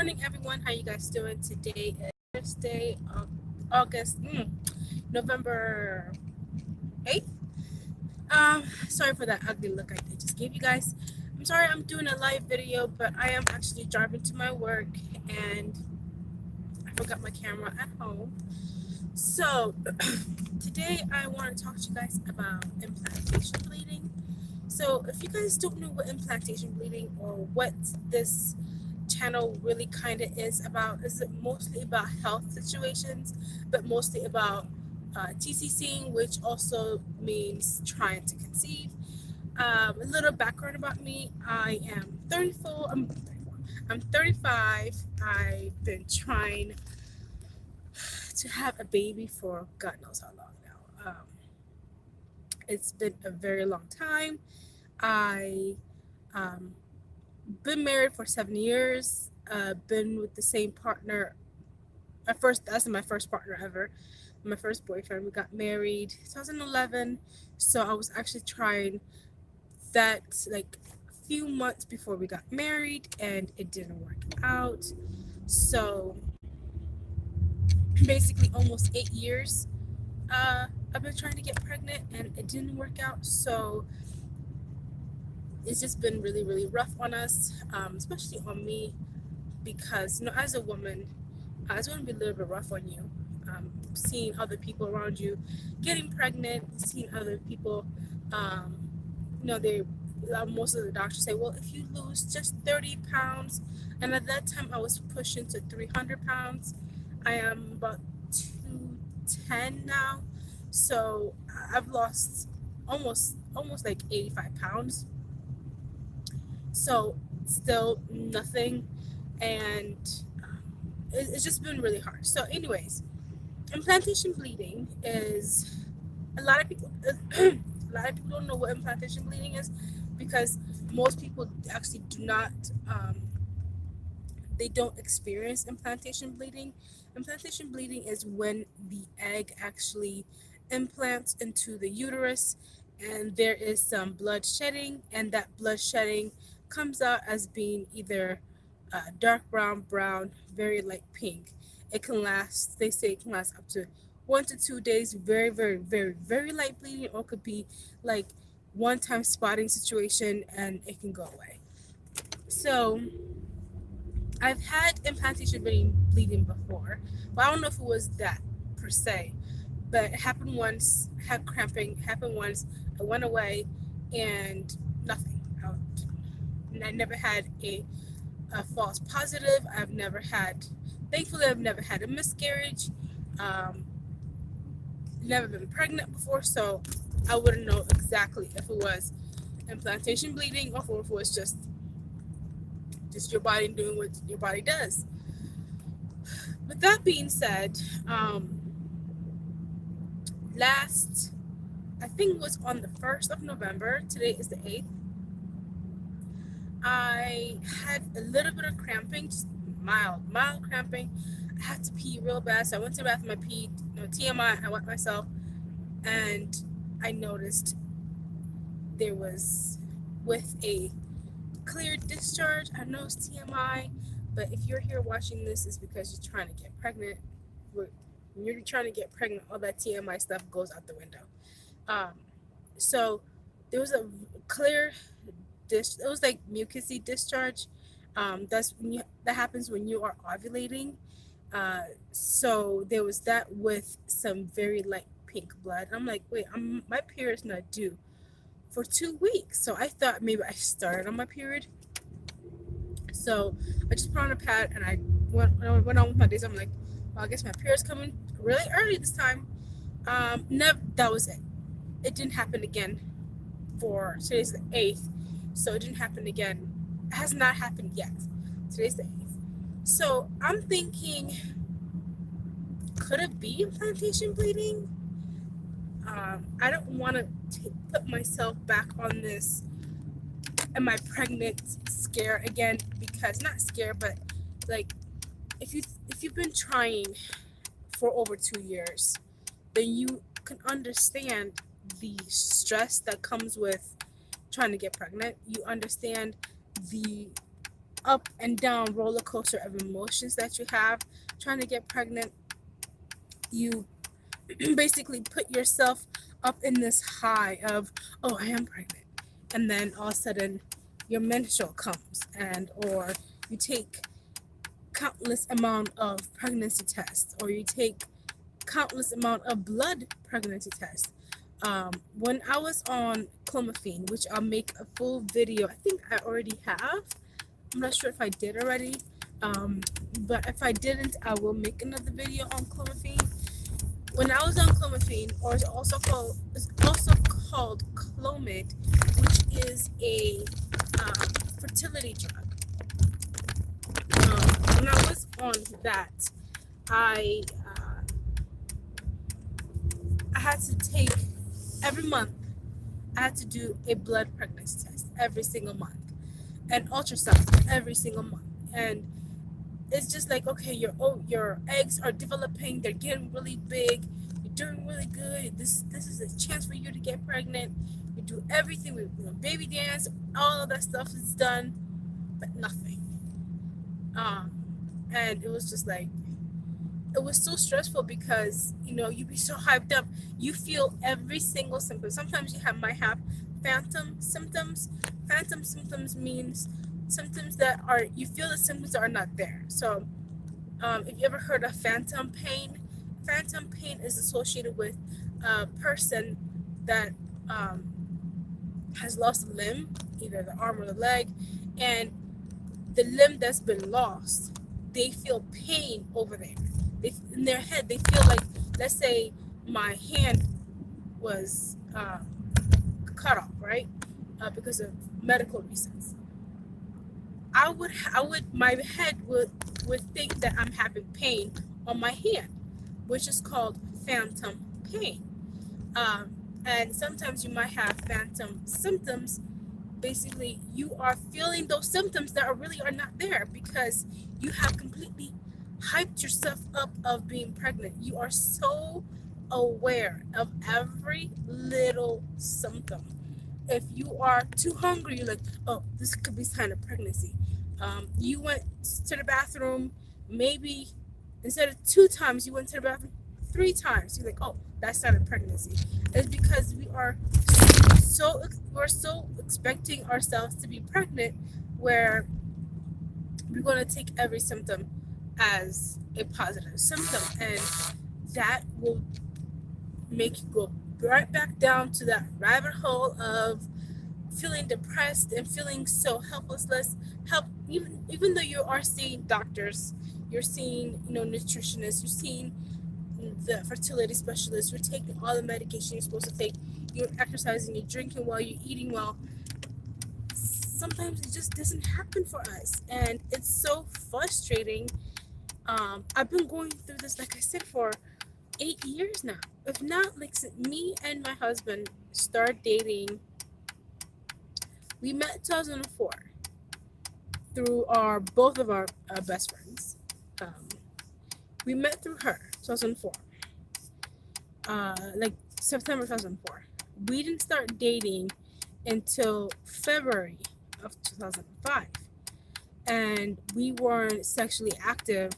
morning, everyone. How you guys doing? Today is Thursday, August, November 8th. Sorry for that ugly look I just gave you guys. I'm sorry I'm doing a live video, but I am actually driving to my work and I forgot my camera at home. So today I want to talk to you guys about implantation bleeding. So if you guys don't know what implantation bleeding or what this channel really kind of is about, is it mostly about health situations, but mostly about TCCing, which also means trying to conceive. A little background about me: I am 34. I'm 35. I've been trying to have a baby for God knows how long now. It's been a very long time. I been married for 7 years. Been with the same partner. That's my first partner ever. My first boyfriend. We got married 2011. So I was actually trying that like a few months before we got married, and it didn't work out. So basically, almost 8 years. I've been trying to get pregnant, and it didn't work out. So it's just been really, really rough on us, especially on me, because as a woman, it's going to be a little bit rough on you, seeing other people around you getting pregnant, seeing other people, they most of the doctors say, well, if you lose just 30 pounds, and at that time I was pushing to 300 pounds. I am about 210 now, so I've lost almost like 85 pounds. So still nothing, and it's just been really hard. So anyways, implantation bleeding is a lot of people a lot of people don't know what implantation bleeding is, because most people actually do not they don't experience implantation bleeding. Implantation bleeding is when the egg actually implants into the uterus, and there is some blood shedding, and that blood shedding comes out as being either dark brown, very light pink. It can last, they say it can last up to 1 to 2 days, very, very, very, very light bleeding, or it could be like one time spotting situation and it can go away. So I've had implantation bleeding before, but I don't know if it was that per se. But it happened once, had cramping, happened once, it went away, and nothing. I never had a false positive. Thankfully, I've never had a miscarriage. Um, Never been pregnant before, so I wouldn't know exactly if it was implantation bleeding or if it was just your body doing what your body does. With that being said, I think it was on the 1st of November, today is the 8th, I had a little bit of cramping, just mild cramping. I had to pee real bad, so I went to the bathroom, I peed, TMI, I wet myself, and I noticed there was, with a clear discharge, I know it's TMI, but if you're here watching this, it's because you're trying to get pregnant. When you're trying to get pregnant, all that TMI stuff goes out the window. So there was a clear it was like mucousy discharge. That happens when you are ovulating. So there was that with some very light pink blood. I'm like, wait, my period's not due for 2 weeks. So I thought maybe I started on my period. So I just put on a pad and I went on with my days. I'm like, well, I guess my period's coming really early this time. That was it. It didn't happen again for today's the 8th. So it didn't happen again. It has not happened yet. Today's the 8th. So I'm thinking, could it be implantation bleeding? I don't want to put myself back on this, am I pregnant scare again, because not scare, but like if you've been trying for over 2 years, then you can understand the stress that comes with trying to get pregnant. You understand the up and down roller coaster of emotions that you have trying to get pregnant. You basically put yourself up in this high of, oh, I am pregnant, and then all of a sudden your menstrual comes, and or you take countless amount of pregnancy tests, or you take countless amount of blood pregnancy tests. When I was on clomiphene, which I'll make a full video, I think I already have. I'm not sure if I did already, but if I didn't, I will make another video on clomiphene. When I was on clomiphene, or it's also called Clomid, which is a fertility drug. When I was on that, I had to take every month. I had to do a blood pregnancy test every single month, and ultrasound every single month. And it's just like, okay, your eggs are developing, they're getting really big, you're doing really good. This is a chance for you to get pregnant. We do everything. We baby dance, all of that stuff is done, but nothing. And it was just like, it was so stressful because you be so hyped up, you feel every single symptom. Sometimes you might have phantom symptoms. Phantom symptoms means symptoms that are, you feel the symptoms that are not there. So if you ever heard of phantom pain is associated with a person that has lost a limb, either the arm or the leg, and the limb that's been lost, they feel pain over there. In their head, they feel like, let's say my hand was cut off, right? Because of medical reasons. My head would think that I'm having pain on my hand, which is called phantom pain. And sometimes you might have phantom symptoms. Basically, you are feeling those symptoms that really are not there because you have completely hyped yourself up of being pregnant. You are so aware of every little symptom. If you are too hungry, you're like, oh, this could be a sign of pregnancy. You went to the bathroom, maybe instead of 2 times, you went to the bathroom 3 times. You're like, oh, that's not a pregnancy. It's because we're so expecting ourselves to be pregnant, where we're going to take every symptom as a positive symptom, and that will make you go right back down to that rabbit hole of feeling depressed and feeling so helpless. Even though you are seeing doctors, you're seeing nutritionists, you're seeing the fertility specialists, you're taking all the medication you're supposed to take, you're exercising, you're drinking well, you're eating well, sometimes it just doesn't happen for us, and it's so frustrating. I've been going through this, like I said, for 8 years now. If not, like, me and my husband started dating, we met in 2004 through both of our best friends. We met through her, 2004, like September 2004. We didn't start dating until February of 2005, and we weren't sexually active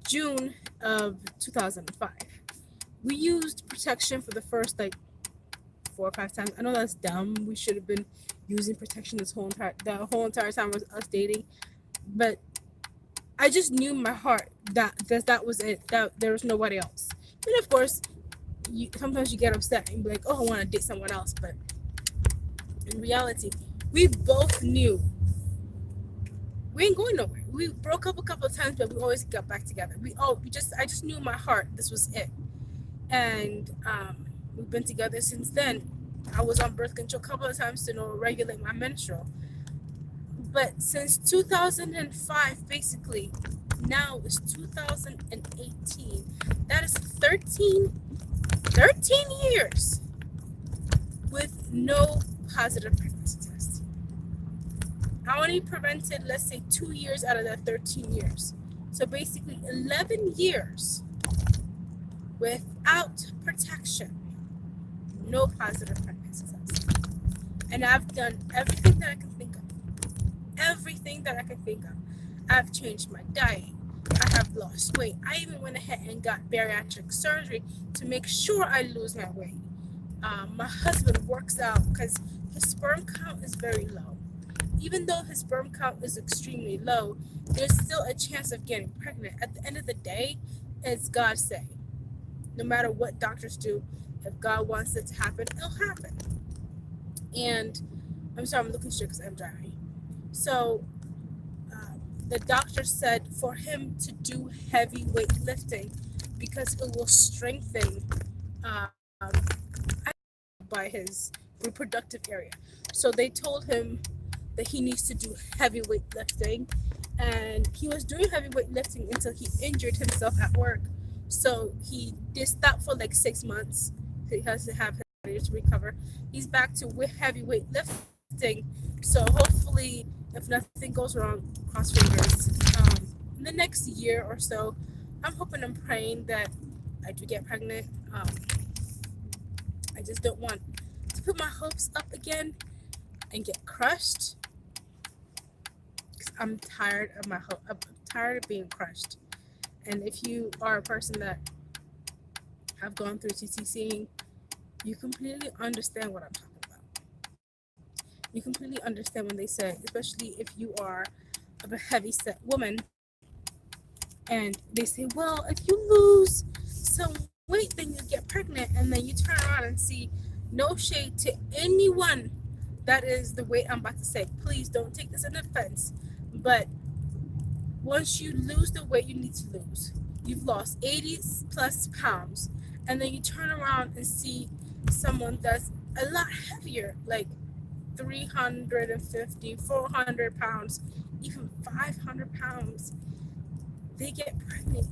June of 2005. We used protection for the first 4 or 5 times. I know that's dumb. We should have been using protection the whole entire time of us dating, but I just knew in my heart that was it. That there was nobody else. And of course, sometimes you get upset and be like, "Oh, I want to date someone else," but in reality, we both knew we ain't going nowhere. We broke up a couple of times, but we always got back together. I just knew in my heart this was it, and we've been together since then. I was on birth control a couple of times to regulate my menstrual, but since 2005, basically, now it's 2018. That is 13 years with no positive pregnancy test. I only prevented, let's say, 2 years out of that 13 years. So basically 11 years without protection, no positive pregnancy test. And I've done everything that I can think of. Everything that I can think of. I've changed my diet. I have lost weight. I even went ahead and got bariatric surgery to make sure I lose my weight. My husband works out because his sperm count is very low. Even though his sperm count is extremely low, there's still a chance of getting pregnant. At the end of the day, it's God's say. No matter what doctors do, if God wants it to happen, it'll happen. And I'm sorry, I'm looking straight because I'm driving. So the doctor said for him to do heavy weightlifting because it will strengthen by his reproductive area. So they told him that he needs to do heavy weightlifting, and he was doing heavy weightlifting until he injured himself at work. So he did stop for like 6 months. He has to have to recover. He's back to heavy weightlifting. So hopefully, if nothing goes wrong, cross fingers. In the next year or so, I'm hoping and praying that I do get pregnant. I just don't want to put my hopes up again and get crushed. I'm tired of I'm tired of being crushed. And if you are a person that have gone through TTCing, you completely understand what I'm talking about. You completely understand when they say, especially if you are of a heavy set woman, and they say, well, if you lose some weight, then you get pregnant, and then you turn around and see no shade to anyone that is the weight I'm about to say. Please don't take this in offense, but once you lose the weight you need to lose, you've lost 80 plus pounds, and then you turn around and see someone that's a lot heavier, like 350, 400 pounds, even 500 pounds, they get pregnant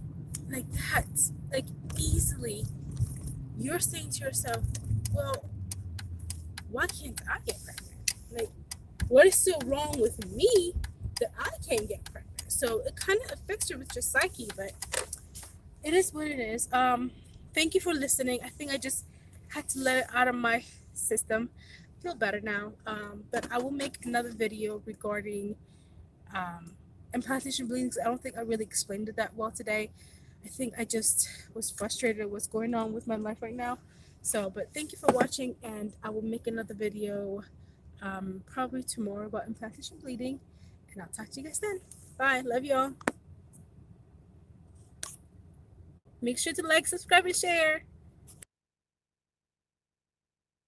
like that, like easily. You're saying to yourself, well, why can't I get pregnant? Like, what is so wrong with me that I can't get pregnant? So it kind of affects you with your psyche, but it is what it is. Thank you for listening. I think I just had to let it out of my system. I feel better now. But I will make another video regarding um, implantation bleeding. I don't think I really explained it that well today. I think I just was frustrated at what's going on with my life right now. So, but thank you for watching, and I will make another video probably tomorrow about implantation bleeding, and I'll talk to you guys then. Bye. Love y'all. Make sure to like, subscribe, and share.